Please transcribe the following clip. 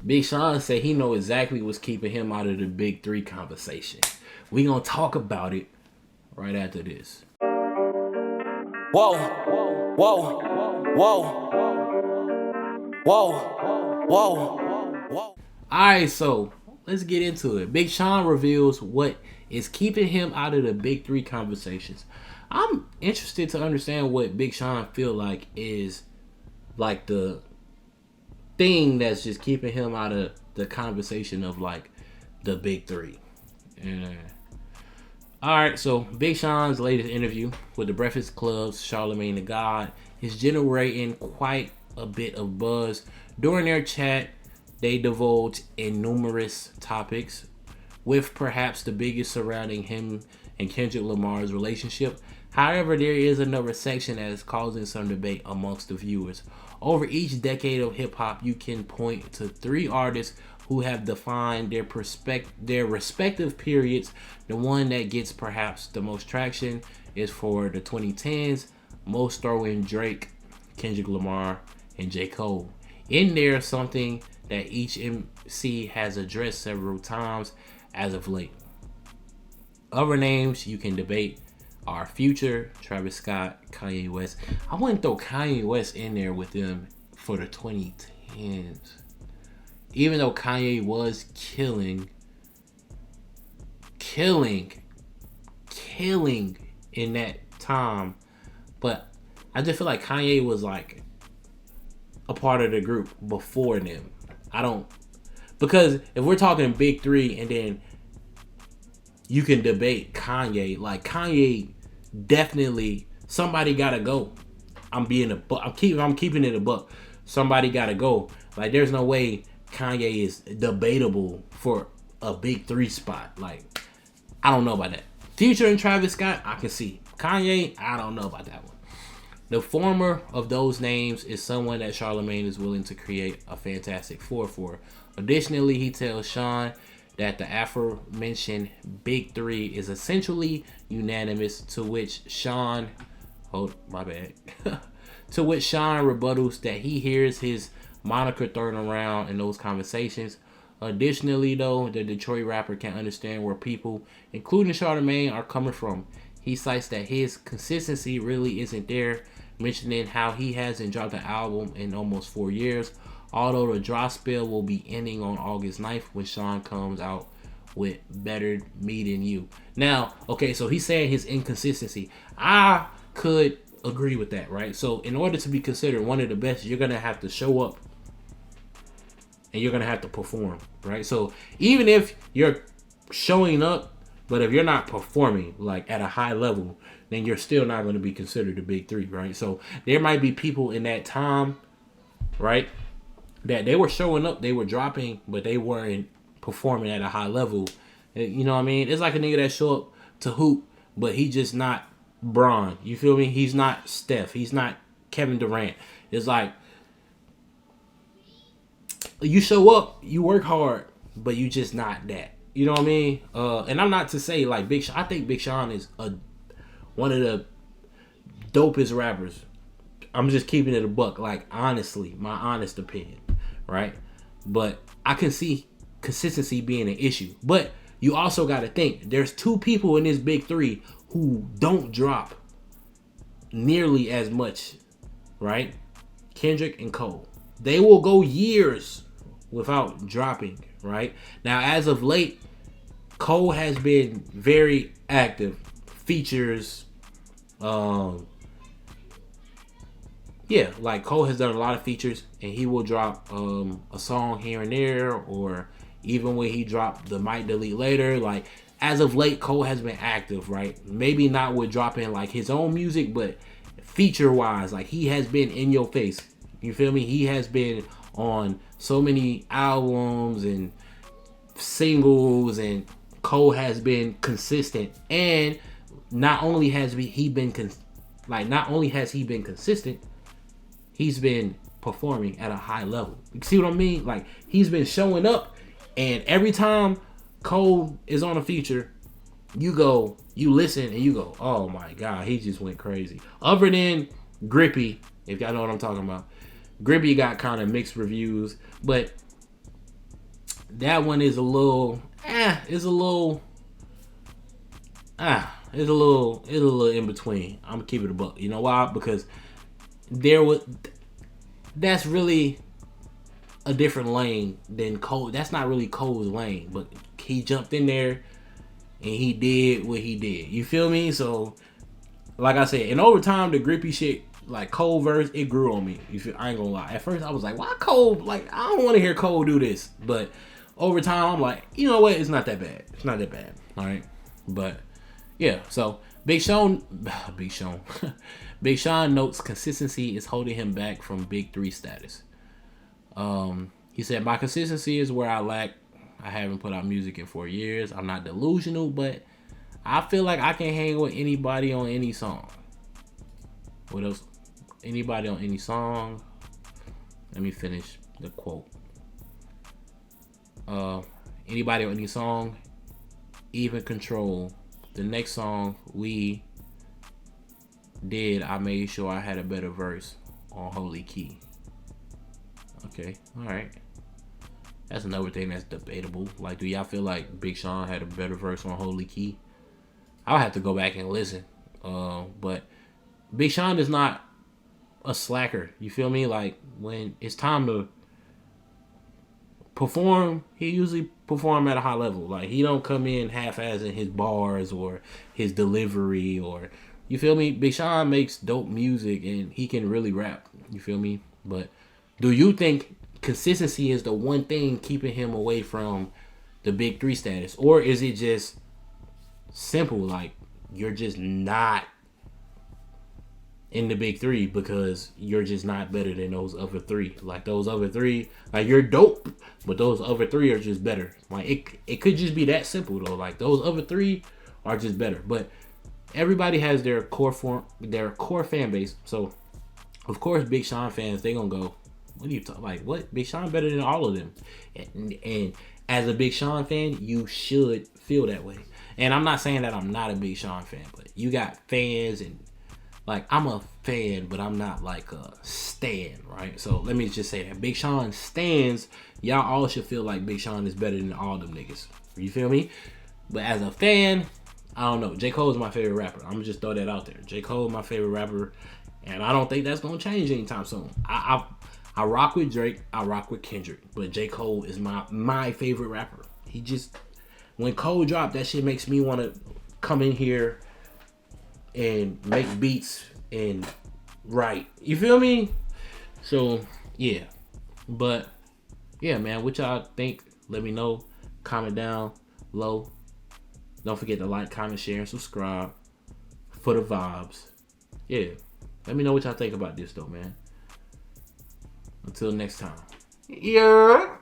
Big Sean said he know exactly what's keeping him out of the big three conversation. We gonna talk about it right after this. Whoa, whoa, whoa, whoa, whoa. Alright, so let's get into it. Big Sean reveals what is keeping him out of the big three conversations. I'm interested to understand what Big Sean feel like is like the thing that's just keeping him out of the conversation of like the big three. Yeah. Alright, so Big Sean's latest interview with the Breakfast Club's Charlamagne the God is generating quite a bit of buzz. During their chat, they divulge in numerous topics, with perhaps the biggest surrounding him and Kendrick Lamar's relationship. However, there is another section that is causing some debate amongst the viewers. Over each decade of hip hop, you can point to three artists who have defined their respective periods. The one that gets perhaps the most traction is for the 2010s, most throw in Drake, Kendrick Lamar, and J. Cole. In there, something that each MC has addressed several times as of late. Other names you can debate are Future, Travis Scott, Kanye West. I wouldn't throw Kanye West in there with them for the 2010s. Even though Kanye was killing in that time, but I just feel like Kanye was like a part of the group before them. Because if we're talking big three and then you can debate Kanye, like Kanye definitely somebody gotta go. I'm keeping it a buck. Somebody gotta go. Like there's no way Kanye is debatable for a big three spot. Like, I don't know about that. Future and Travis Scott, I can see. Kanye, I don't know about that one. The former of those names is someone that Charlamagne is willing to create a Fantastic Four for. Additionally, he tells Sean that the aforementioned big three is essentially unanimous, to which Sean to which Sean rebuttals that he hears his moniker thrown around in those conversations. Additionally, though, the Detroit rapper can understand where people, including Charlamagne, are coming from. He cites that his consistency really isn't there, mentioning how he hasn't dropped an album in almost 4 years, although the drop spell will be ending on August 9th when Sean comes out with Better Me Than You. Now, okay, so he's saying his inconsistency. I could agree with that, right? So in order to be considered one of the best, you're going to have to show up and you're going to have to perform, right? So even if you're showing up, but if you're not performing like at a high level, then you're still not going to be considered a big three, right? So there might be people in that time, right, that they were showing up, they were dropping, but they weren't performing at a high level. You know what I mean? It's like a nigga that show up to hoop, but he just not Bron. You feel me? He's not Steph. He's not Kevin Durant. It's like you show up, you work hard, but you just not that. You know what I mean? And I'm not to say like Big Sean. I think Big Sean is one of the dopest rappers. I'm just keeping it a buck. Like honestly, my honest opinion, right? But I can see consistency being an issue. But you also got to think there's two people in this big three who don't drop nearly as much, right? Kendrick and Cole. They will go years without dropping, right? Now, as of late, Cole has been very active. Features, like Cole has done a lot of features, and he will drop a song here and there, or even when he dropped the Might Delete Later. Like, as of late, Cole has been active, right? Maybe not with dropping like his own music, but feature wise, like he has been in your face. You feel me? He has been on so many albums and singles, and Cole has been consistent. And not only has he been consistent, he's been performing at a high level. You see what I mean? Like he's been showing up, and every time Cole is on a feature, you listen and you go, oh my God, he just went crazy. Other than Grippy, if y'all know what I'm talking about. Grippy got kind of mixed reviews, but that one is a little, it's a little in between. I'm gonna keep it a buck. You know why? Because that's really a different lane than Cole. That's not really Cole's lane, but he jumped in there and he did what he did. You feel me? So, like I said, and over time, the grippy shit, like Cole verse, it grew on me. I ain't gonna lie. At first, I was like, why Cole? Like, I don't want to hear Cole do this. But over time, I'm like, you know what? It's not that bad. It's not that bad. All right. But yeah, so Big Sean notes consistency is holding him back from Big 3 status. He said, my consistency is where I lack. I haven't put out music in 4 years. I'm not delusional, but I feel like I can hang with anybody on any song. What else? Anybody on any song. Let me finish the quote. Anybody on any song, even Control. The next song we did, I made sure I had a better verse on Holy Key. Okay, alright. That's another thing that's debatable. Like, do y'all feel like Big Sean had a better verse on Holy Key? I'll have to go back and listen. But Big Sean is not a slacker. You feel me? Like, when it's time to perform, he usually perform at a high level. Like, he don't come in half-assing his bars or his delivery, or, you feel me? Big Sean makes dope music and he can really rap. You feel me? But do you think consistency is the one thing keeping him away from the Big 3 status? Or is it just simple, like, you're just not in the Big 3 because you're just not better than those other 3? Like, those other 3, like, you're dope, but those other 3 are just better. Like, it could just be that simple, though. Like, those other 3 are just better. But everybody has their core fan base. So, of course, Big Sean fans, they gonna go, what are you talking? Like, what? Big Sean better than all of them. And as a Big Sean fan, you should feel that way. And I'm not saying that I'm not a Big Sean fan, but you got fans, and like, I'm a fan, but I'm not like a stan, right? So let me just say that Big Sean stans, y'all all should feel like Big Sean is better than all them niggas. You feel me? But as a fan, I don't know. J. Cole is my favorite rapper. I'm gonna just throw that out there. J. Cole, my favorite rapper, and I don't think that's gonna change anytime soon. I rock with Drake. I rock with Kendrick, but J. Cole is my favorite rapper. He just, when Cole dropped, that shit makes me want to come in here and make beats and write. You feel me? So yeah, but yeah, man, what y'all think? Let me know. Comment down low. Don't forget to like, comment, share, and subscribe for the vibes. Yeah, let me know what y'all think about this though, man. Until next time. Yeah.